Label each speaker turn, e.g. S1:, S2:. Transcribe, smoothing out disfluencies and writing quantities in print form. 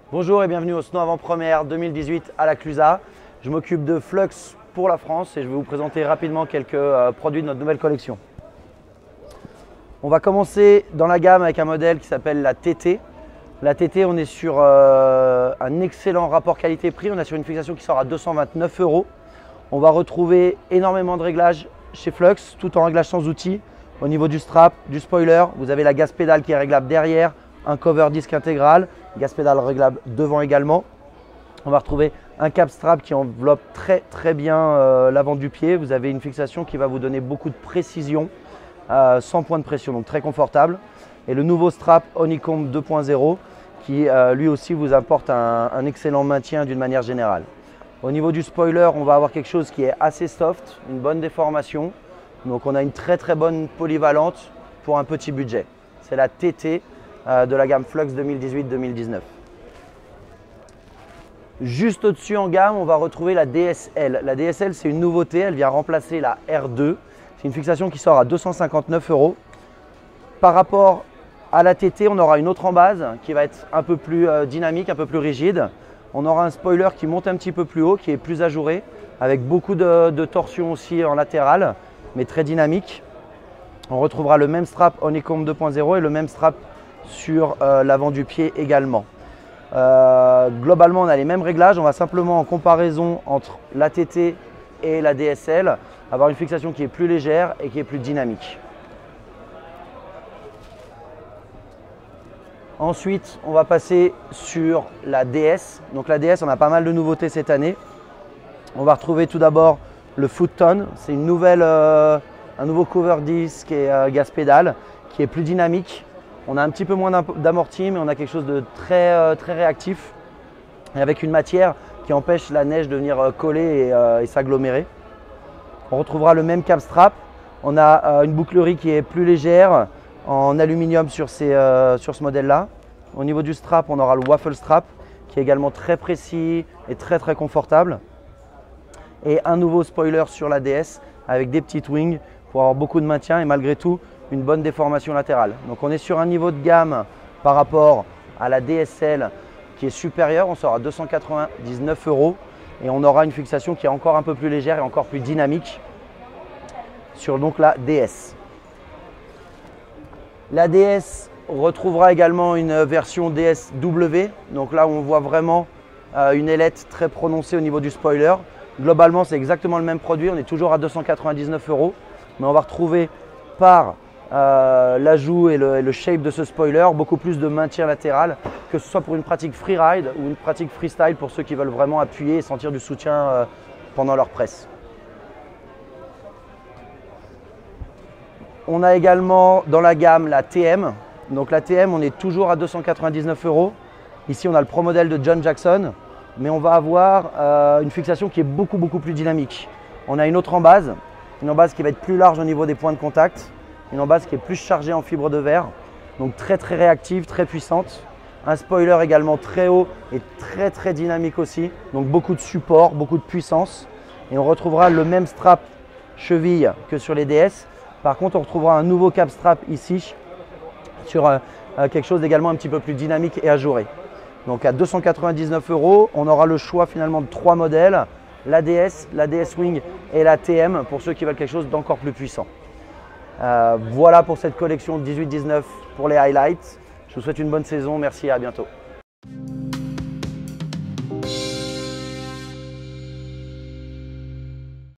S1: Bonjour et bienvenue au Snow Avant-Première 2018 à la Clusa. Je m'occupe de Flux pour la France et je vais vous présenter rapidement quelques produits de notre nouvelle collection. On va commencer dans la gamme avec un modèle qui s'appelle la TT. La TT, on est sur un excellent rapport qualité-prix. On est sur une fixation qui sort à 229 €. On va retrouver énormément de réglages chez Flux, tout en réglage sans outils. Au niveau du strap, du spoiler, vous avez la gaz pédale qui est réglable derrière, un cover disque intégral, gaz pédale réglable devant également. On va retrouver un cap strap qui enveloppe très bien l'avant du pied. Vous avez une fixation qui va vous donner beaucoup de précision, sans point de pression, donc très confortable. Et le nouveau strap Honeycomb 2.0 qui lui aussi vous apporte un excellent maintien d'une manière générale. Au niveau du spoiler, on va avoir quelque chose qui est assez soft, une bonne déformation. Donc on a une très bonne polyvalente pour un petit budget. C'est la TT de la gamme Flux 2018-2019. Juste au-dessus en gamme, on va retrouver la DSL. La DSL, c'est une nouveauté, elle vient remplacer la R2. C'est une fixation qui sort à 259 €. Par rapport à la TT, on aura une autre en base qui va être un peu plus dynamique, un peu plus rigide. On aura un spoiler qui monte un petit peu plus haut, qui est plus ajouré, avec beaucoup de torsion aussi en latéral, mais très dynamique. On retrouvera le même strap Honeycomb 2.0 et le même strap sur l'avant du pied également. Globalement, on a les mêmes réglages. On va simplement, en comparaison entre la TT et la DSL, avoir une fixation qui est plus légère et qui est plus dynamique. Ensuite, on va passer sur la DS. Donc la DS, on a pas mal de nouveautés cette année. On va retrouver tout d'abord le Foot Tone. C'est un nouveau cover disc et gaz pédale qui est plus dynamique. On a un petit peu moins d'amorti, mais on a quelque chose de très réactif et avec une matière qui empêche la neige de venir coller et s'agglomérer. On retrouvera le même cap strap. On a une bouclerie qui est plus légère en aluminium sur ce modèle-là. Au niveau du strap, on aura le waffle strap qui est également très précis et très confortable. Et un nouveau spoiler sur la DS avec des petites wings pour avoir beaucoup de maintien et malgré tout une bonne déformation latérale. Donc on est sur un niveau de gamme par rapport à la DSL qui est supérieur. On sort à 299 € et on aura une fixation qui est encore un peu plus légère et encore plus dynamique sur donc la DS. La DS retrouvera également une version DSW. Donc là, on voit vraiment une ailette très prononcée au niveau du spoiler. Globalement, c'est exactement le même produit. On est toujours à 299 €. Mais on va retrouver par l'ajout et le shape de ce spoiler beaucoup plus de maintien latéral, que ce soit pour une pratique freeride ou une pratique freestyle pour ceux qui veulent vraiment appuyer et sentir du soutien pendant leur presse. On a également dans la gamme la TM. Donc la TM, on est toujours à 299 €. Ici, on a le Pro modèle de John Jackson, mais on va avoir une fixation qui est beaucoup plus dynamique. On a une autre embase, une embase qui va être plus large au niveau des points de contact, une embase qui est plus chargée en fibre de verre, donc très réactive, très puissante. Un spoiler également très haut et très dynamique aussi, donc beaucoup de support, beaucoup de puissance. Et on retrouvera le même strap cheville que sur les DS. Par contre, on retrouvera un nouveau cap strap ici sur quelque chose d'également un petit peu plus dynamique et ajouré. Donc à 299 €, on aura le choix finalement de 3 modèles, la DS, la DS Wing et la TM pour ceux qui veulent quelque chose d'encore plus puissant. Voilà pour cette collection 18-19 pour les highlights. Je vous souhaite une bonne saison, merci et à bientôt.